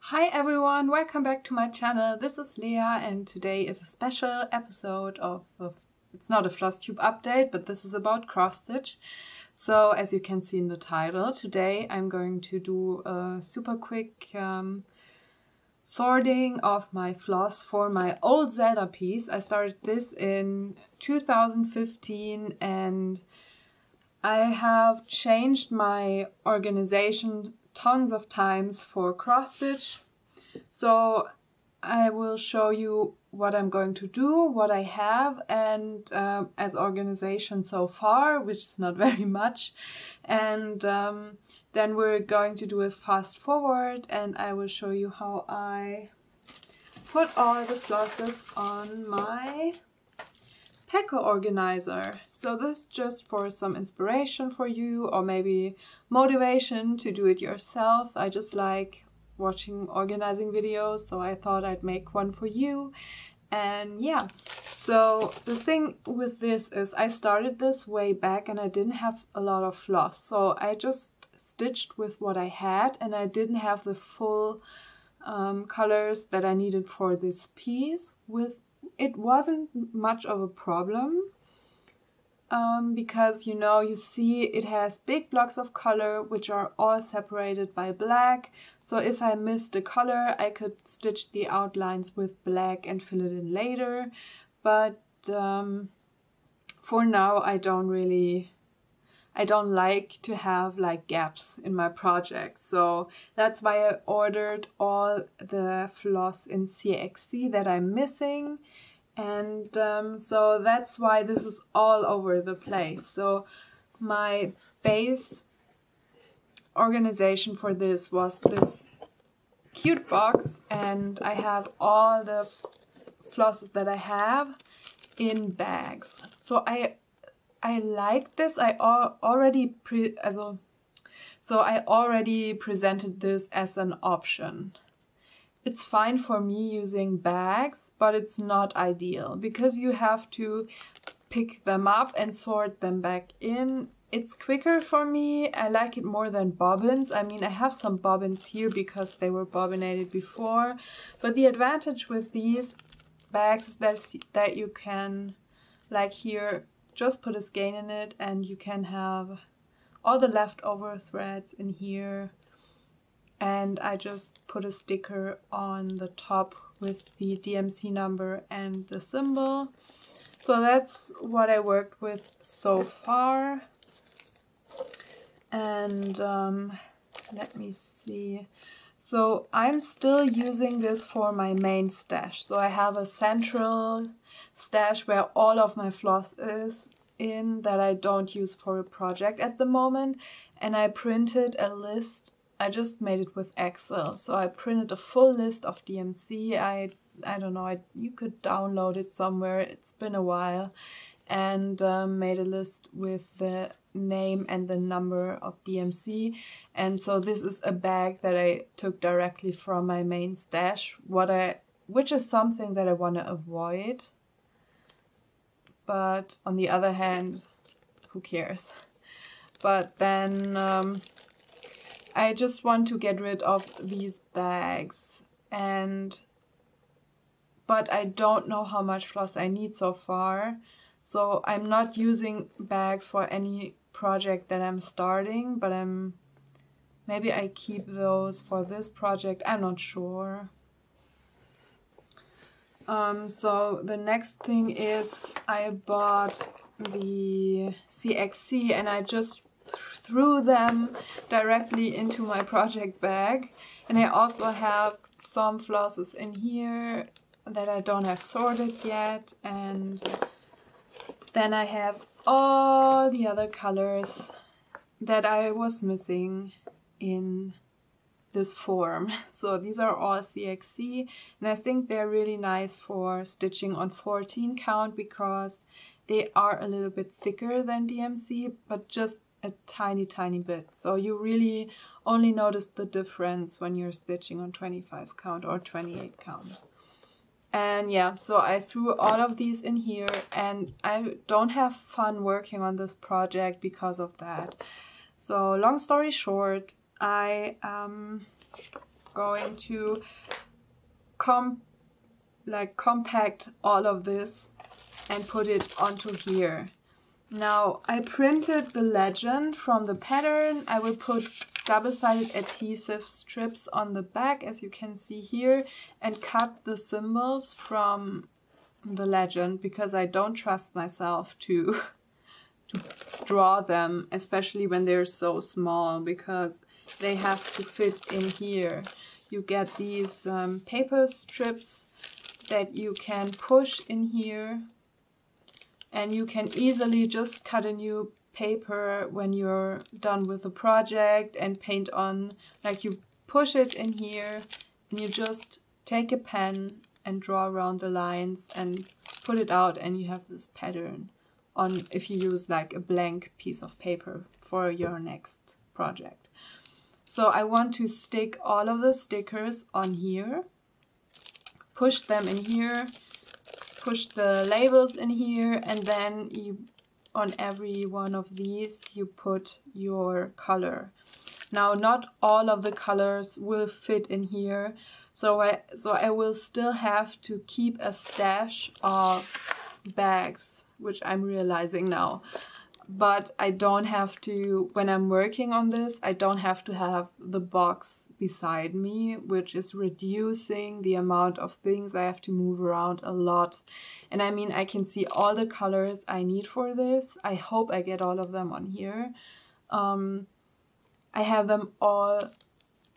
Hi everyone, welcome back to my channel. This is Lea and today is a special episode of it's not a floss tube update, but this is about cross stitch. So as you can see in the title, today I'm going to do a super quick sorting of my floss for my old Zelda piece. I started this in 2015 and I have changed my organization tons of times for cross stitch. So I will show you what I'm going to do, what I have, and as organization so far, which is not very much. And then we're going to do a fast forward and I will show you how I put all the flosses on my Peko organizer. So this is just for some inspiration for you or maybe motivation to do it yourself. I just like watching organizing videos, so I thought I'd make one for you. And yeah, so the thing with this is I started this way back and I didn't have a lot of floss. So I just stitched with what I had and I didn't have the full colors that I needed for this piece. It wasn't much of a problem because you see it has big blocks of color which are all separated by black. So if I missed the color, I could stitch the outlines with black and fill it in later. But for now, I don't like to have like gaps in my project. So that's why I ordered all the floss in CXC that I'm missing. And so that's why this is all over the place. So my base organization for this was this cute box, and I have all the flosses that I have in bags. So I like this. I already presented this as an option. It's fine for me using bags, but it's not ideal because you have to pick them up and sort them back in. It's quicker for me. I like it more than bobbins. I mean, I have some bobbins here because they were bobbinated before, but the advantage with these bags is that you can, like here, just put a skein in it and you can have all the leftover threads in here. And I just put a sticker on the top with the DMC number and the symbol. So that's what I worked with so far. And let me see. So I'm still using this for my main stash. So I have a central stash where all of my floss is in that I don't use for a project at the moment. And I printed a list. I just made it with Excel, so I printed a full list of DMC. I don't know, you could download it somewhere, it's been a while, and made a list with the name and the number of DMC. And so this is a bag that I took directly from my main stash, which is something that I want to avoid. But on the other hand, who cares? But then I just want to get rid of these bags, but I don't know how much floss I need so far, so I'm not using bags for any project that I'm starting, but maybe I keep those for this project, I'm not sure. So the next thing is I bought the CXC and I just threw them directly into my project bag, and I also have some flosses in here that I don't have sorted yet, and then I have all the other colors that I was missing in this form. So these are all CXC, and I think they're really nice for stitching on 14 count because they are a little bit thicker than DMC, but just a tiny bit. So you really only notice the difference when you're stitching on 25 count or 28 count. And yeah, so I threw all of these in here and I don't have fun working on this project because of that. So long story short, I going to compact all of this and put it onto here. Now I printed the legend from the pattern. I will put double-sided adhesive strips on the back, as you can see here, and cut the symbols from the legend because I don't trust myself to draw them, especially when they're so small, because they have to fit in here. You get these paper strips that you can push in here, and you can easily just cut a new paper when you're done with the project and paint on. Like, you push it in here and you just take a pen and draw around the lines and put it out, and you have this pattern on if you use like a blank piece of paper for your next project. So I want to stick all of the stickers on here, push them in here, push the labels in here, and then you, on every one of these, you put your color. Now, not all of the colors will fit in here, so I will still have to keep a stash of bags, which I'm realizing now. But I don't have to, when I'm working on this, I don't have to have the box beside me, which is reducing the amount of things I have to move around a lot. And I mean, I can see all the colors I need for this. I hope I get all of them on here. I have them all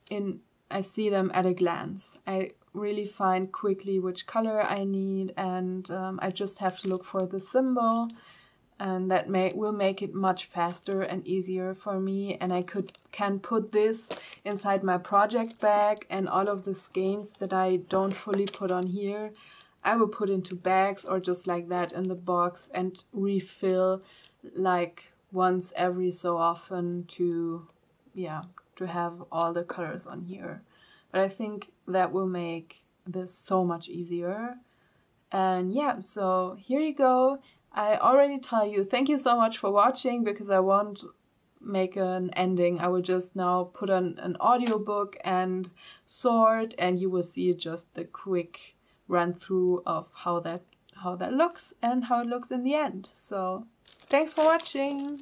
in, I see them at a glance. I really find quickly which color I need, and I just have to look for the symbol, and that will make it much faster and easier for me. And I can put this inside my project bag, and all of the skeins that I don't fully put on here, I will put into bags or just like that in the box and refill like once every so often to, yeah, to have all the colors on here. But I think that will make this so much easier. And yeah, so here you go. I already tell you, thank you so much for watching, because I won't make an ending. I will just now put on an audiobook and sort, and you will see just the quick run through of how that looks and how it looks in the end. So thanks for watching.